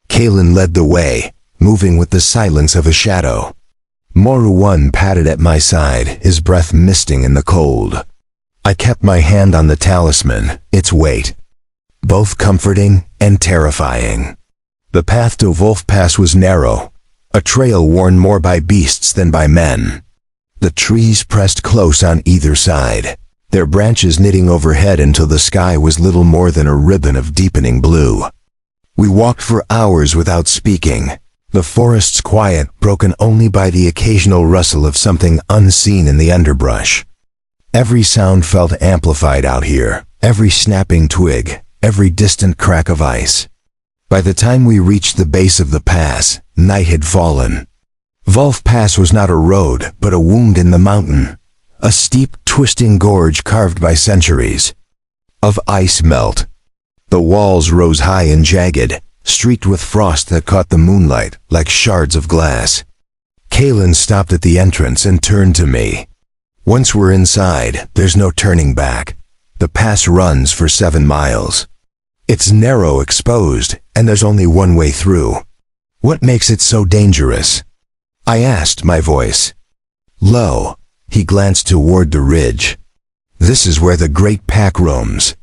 Speaker 1: Kalen led the way, moving with the silence of a shadow. Moruwan padded at my side, his breath misting in the cold. I kept my hand on the talisman, its weight both comforting and terrifying. The path to Wolf Pass was narrow, a trail worn more by beasts than by men. The trees pressed close on either side, their branches knitting overhead until the sky was little more than a ribbon of deepening blue. We walked for hours without speaking, the forest's quiet broken only by the occasional rustle of something unseen in the underbrush. Every sound felt amplified out here, every snapping twig, every distant crack of ice. By the time we reached the base of the pass, night had fallen. Wolf Pass was not a road, but a wound in the mountain, a steep, twisting gorge carved by centuries of ice melt. The walls rose high and jagged, streaked with frost that caught the moonlight like shards of glass. Kalen stopped at the entrance and turned to me. "Once we're inside, there's no turning back. The pass runs for 7 miles. It's narrow, exposed, and there's only one way through." "What makes it so dangerous?" I asked, my voice low. He glanced toward the ridge. "This is where the great pack roams.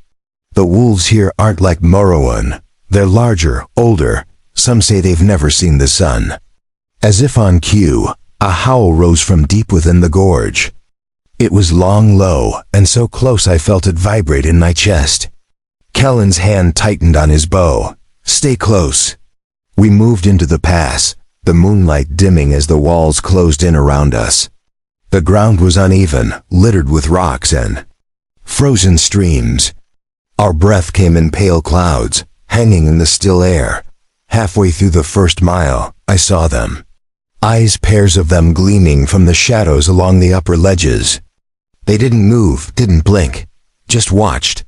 Speaker 1: The wolves here aren't like Moruwan. They're larger, older. Some say they've never seen the sun." As if on cue, a howl rose from deep within the gorge. It was long, low, and so close I felt it vibrate in my chest. Kellen's hand tightened on his bow. "Stay close." We moved into the pass, the moonlight dimming as the walls closed in around us. The ground was uneven, littered with rocks and frozen streams. Our breath came in pale clouds, hanging in the still air. Halfway through the first mile, I saw them. Pairs of them gleaming from the shadows along the upper ledges. They didn't move, didn't blink, just watched.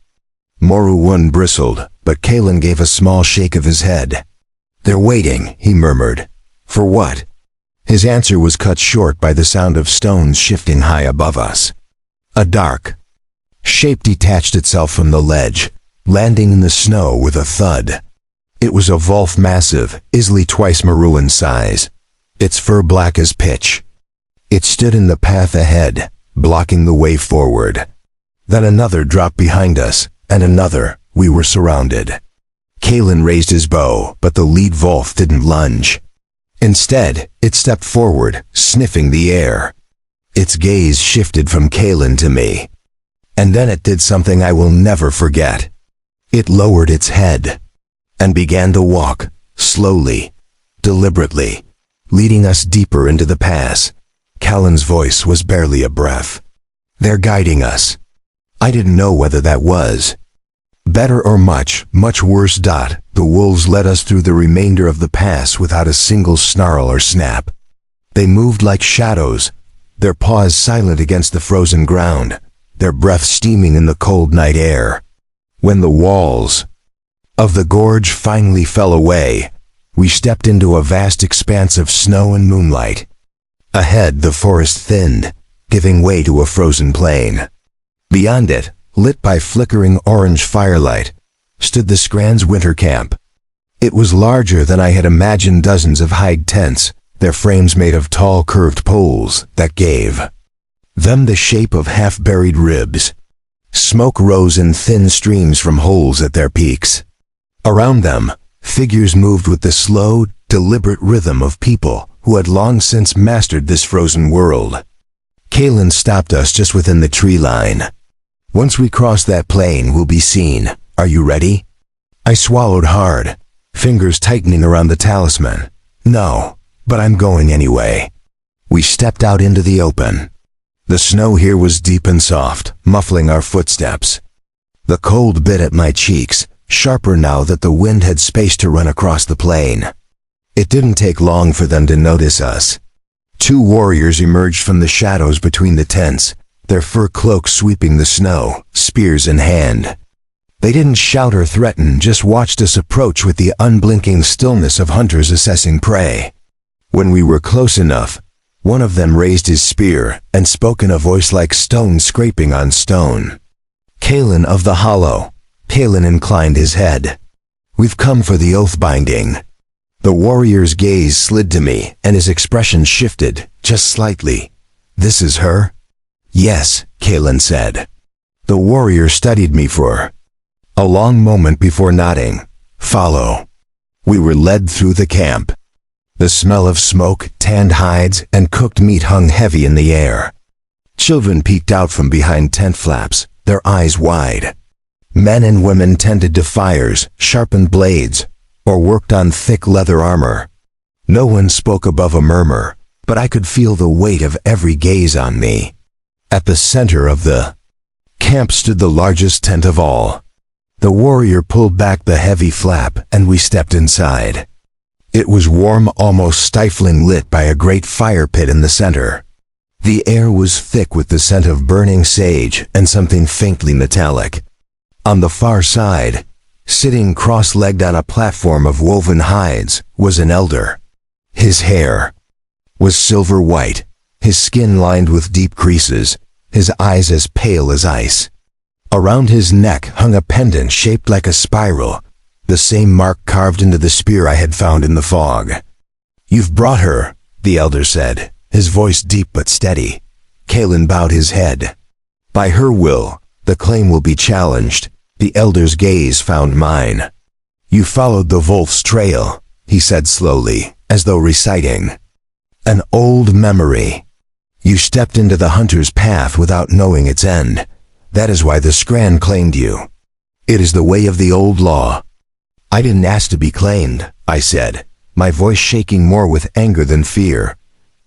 Speaker 1: Moruwan bristled, but Kalen gave a small shake of his head. "They're waiting," he murmured. "For what?" His answer was cut short by the sound of stones shifting high above us. A dark Shape detached itself from the ledge, landing in the snow with a thud. It was a wolf massive, easily twice Maruan's size, its fur black as pitch. It stood in the path ahead, blocking the way forward. Then another dropped behind us, and another. We were surrounded. Kalen raised his bow, but the lead wolf didn't lunge. Instead, it stepped forward, sniffing the air. Its gaze shifted from Kalen to me. And then it did something I will never forget. It lowered its head and began to walk, slowly, deliberately, leading us deeper into the pass. Kalen's voice was barely a breath. "They're guiding us." I didn't know whether that was better or much worse. The wolves led us through the remainder of the pass without a single snarl or snap. They moved like shadows, their paws silent against the frozen ground, their breath steaming in the cold night air. When the walls of the gorge finally fell away, we stepped into a vast expanse of snow and moonlight. Ahead, the forest thinned, giving way to a frozen plain. Beyond it, lit by flickering orange firelight, stood the Scran's winter camp. It was larger than I had imagined, dozens of hide tents, their frames made of tall curved poles that gave them the shape of half-buried ribs. Smoke rose in thin streams from holes at their peaks. Around them, figures moved with the slow, deliberate rhythm of people who had long since mastered this frozen world. Kalen stopped us just within the tree line. "Once we cross that plain, we'll be seen. Are you ready?" I swallowed hard, fingers tightening around the talisman. "No, but I'm going anyway." We stepped out into the open. The snow here was deep and soft, muffling our footsteps. The cold bit at my cheeks, sharper now that the wind had space to run across the plain. It didn't take long for them to notice us. Two warriors emerged from the shadows between the tents, their fur cloaks sweeping the snow, spears in hand. They didn't shout or threaten, just watched us approach with the unblinking stillness of hunters assessing prey. When we were close enough, one of them raised his spear and spoke in a voice like stone scraping on stone. "Kalen of the Hollow." Kalen inclined his head. "We've come for the oath binding." The warrior's gaze slid to me, and his expression shifted, just slightly. "This is her?" "Yes," Kalen said. The warrior studied me for a long moment before nodding. "Follow." We were led through the camp. The smell of smoke, tanned hides, and cooked meat hung heavy in the air. Children peeked out from behind tent flaps, their eyes wide. Men and women tended to fires, sharpened blades, or worked on thick leather armor. No one spoke above a murmur, but I could feel the weight of every gaze on me. At the center of the camp stood the largest tent of all. The warrior pulled back the heavy flap, and we stepped inside. It was warm, almost stifling, lit by a great fire pit in the center. The air was thick with the scent of burning sage and something faintly metallic. On the far side, sitting cross-legged on a platform of woven hides, was an elder. His hair was silver white, his skin lined with deep creases, his eyes as pale as ice. Around his neck hung a pendant shaped like a spiral, the same mark carved into the spear I had found in the fog. "You've brought her," the elder said, his voice deep but steady. Kalen bowed his head. "By her will, the claim will be challenged." The elder's gaze found mine. "You followed the wolf's trail," he said slowly, as though reciting an old memory. "You stepped into the hunter's path without knowing its end. That is why the Scran claimed you. It is the way of the old law." "I didn't ask to be claimed," I said, my voice shaking more with anger than fear.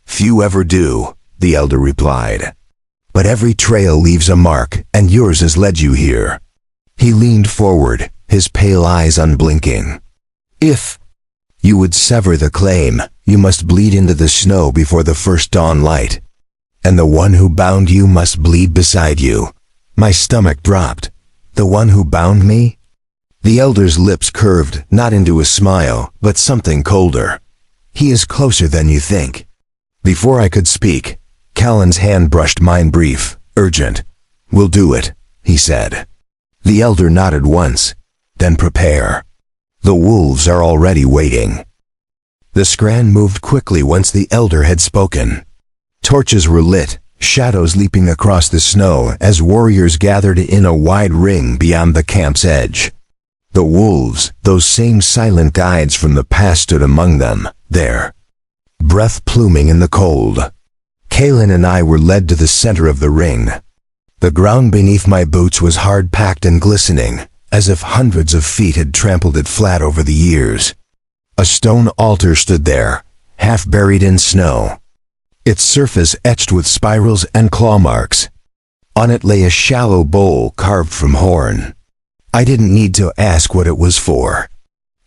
Speaker 1: "Few ever do," the elder replied. "But every trail leaves a mark, and yours has led you here." He leaned forward, his pale eyes unblinking. "If you would sever the claim, you must bleed into the snow before the first dawn light. And the one who bound you must bleed beside you." My stomach dropped. "The one who bound me?" The elder's lips curved, not into a smile, but something colder. "He is closer than you think." Before I could speak, Callan's hand brushed mine, brief, urgent. "We'll do it. he said. The elder nodded once. Then prepare. The wolves are already waiting. The scran moved quickly once the elder had spoken. Torches were lit, shadows leaping across the snow as warriors gathered in a wide ring beyond the camp's edge. The wolves, those same silent guides from the past, stood among them, their breath pluming in the cold. Kaelin and I were led to the center of the ring. The ground beneath my boots was hard-packed and glistening, as if hundreds of feet had trampled it flat over the years. A stone altar stood there, half buried in snow, its surface etched with spirals and claw marks. On it lay a shallow bowl carved from horn. I didn't need to ask what it was for.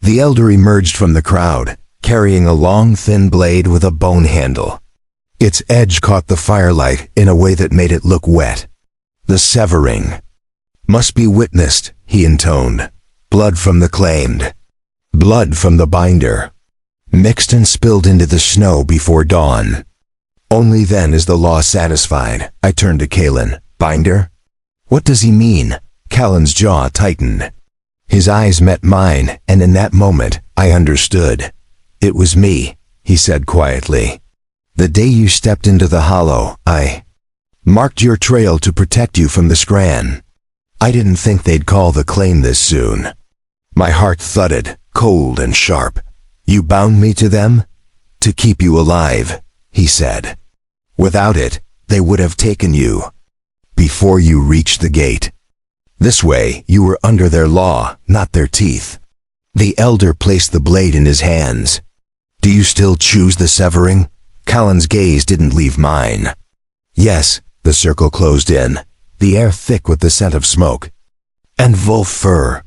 Speaker 1: The elder emerged from the crowd, carrying a long, thin blade with a bone handle. Its edge caught the firelight in a way that made it look wet. The severing must be witnessed, he intoned. Blood from the claimed. Blood from the binder. Mixed and spilled into the snow before dawn. Only then is the law satisfied. I turned to Kaelin. Binder? What does he mean? Callan's jaw tightened. His eyes met mine, and in that moment, I understood. It was me, he said quietly. The day you stepped into the hollow, I marked your trail to protect you from the scran. I didn't think they'd call the claim this soon. My heart thudded, cold and sharp. You bound me to them? To keep you alive, he said. Without it, they would have taken you. Before you reached the gate. This way, you were under their law, not their teeth. The elder placed the blade in his hands. Do you still choose the severing? Callan's gaze didn't leave mine. Yes, the circle closed in, the air thick with the scent of smoke. And wolf fur.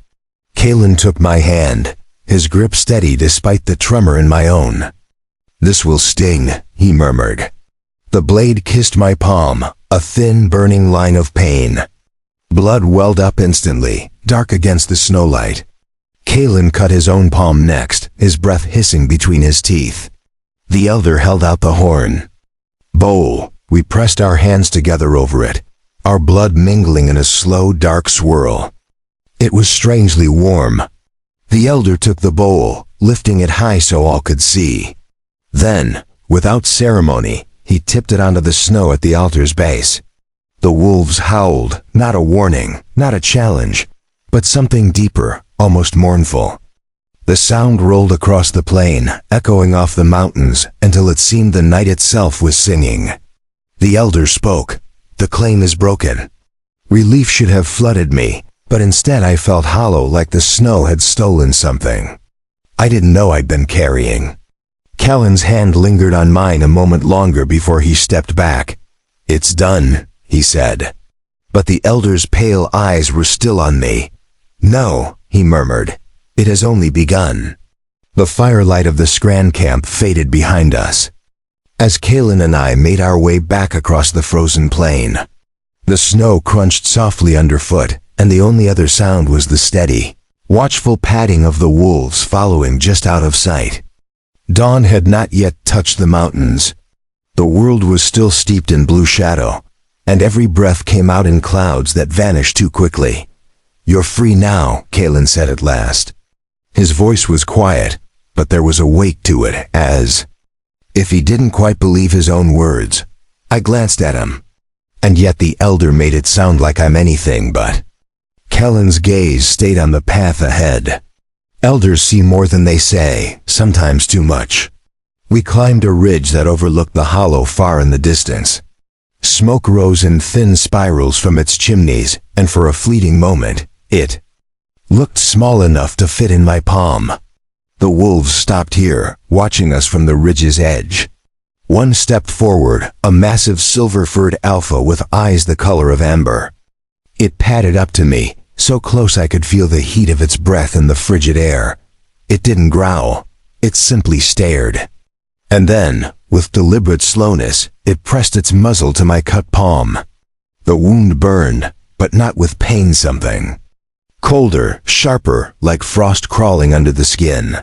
Speaker 1: Kaelin took my hand, his grip steady despite the tremor in my own. This will sting, he murmured. The blade kissed my palm, a thin, burning line of pain. Blood welled up instantly, dark against the snowlight. Kaelin cut his own palm next, his breath hissing between his teeth. The elder held out the horn. Bowl, we pressed our hands together over it, our blood mingling in a slow, dark swirl. It was strangely warm. The elder took the bowl, lifting it high so all could see. Then, without ceremony, he tipped it onto the snow at the altar's base. The wolves howled, not a warning, not a challenge, but something deeper, almost mournful. The sound rolled across the plain, echoing off the mountains, until it seemed the night itself was singing. The elder spoke. The claim is broken. Relief should have flooded me, but instead I felt hollow like the snow had stolen something. I didn't know I'd been carrying. Callan's hand lingered on mine a moment longer before he stepped back. It's done, he said. But the elder's pale eyes were still on me. No, he murmured. It has only begun. The firelight of the scran camp faded behind us. As Kaelin and I made our way back across the frozen plain, the snow crunched softly underfoot, and the only other sound was the steady, watchful padding of the wolves following just out of sight. Dawn had not yet touched the mountains. The world was still steeped in blue shadow, and every breath came out in clouds that vanished too quickly. You're free now, Kaelin said at last. His voice was quiet, but there was a weight to it, as if he didn't quite believe his own words. I glanced at him, and yet the elder made it sound like I'm anything but. Callan's gaze stayed on the path ahead. Elders see more than they say, sometimes too much. We climbed a ridge that overlooked the hollow far in the distance. Smoke rose in thin spirals from its chimneys, and for a fleeting moment, it looked small enough to fit in my palm. The wolves stopped here, watching us from the ridge's edge. One stepped forward, a massive silver-furred alpha with eyes the color of amber. It padded up to me, so close I could feel the heat of its breath in the frigid air. It didn't growl. It simply stared. And then, with deliberate slowness, it pressed its muzzle to my cut palm. The wound burned, but not with pain something. Colder, sharper, like frost crawling under the skin.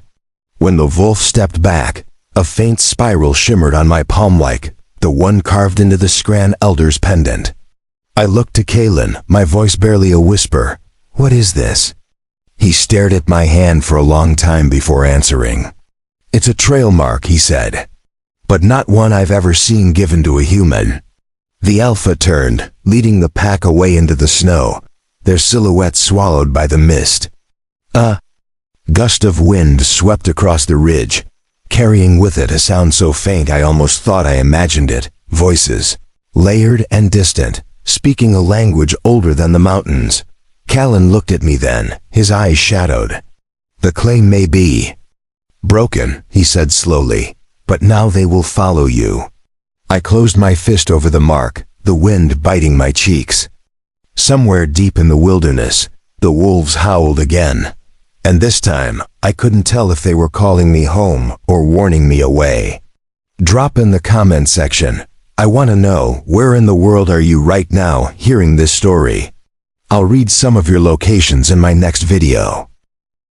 Speaker 1: When the wolf stepped back, a faint spiral shimmered on my palm like the one carved into the scran elder's pendant. I looked to Kalen, my voice barely a whisper. "What is this?" He stared at my hand for a long time before answering. "It's a trail mark," he said, "but not one I've ever seen given to a human." The Alpha turned, leading the pack away into the snow, their silhouettes swallowed by the mist. A gust of wind swept across the ridge, carrying with it a sound so faint I almost thought I imagined it. Voices, layered and distant, speaking a language older than the mountains. Callan looked at me then, his eyes shadowed. "The clay may be broken," he said slowly, "but now they will follow you." I closed my fist over the mark, the wind biting my cheeks. Somewhere deep in the wilderness, the wolves howled again. And this time, I couldn't tell if they were calling me home or warning me away. Drop in the comment section. I want to know, where in the world are you right now hearing this story? I'll read some of your locations in my next video.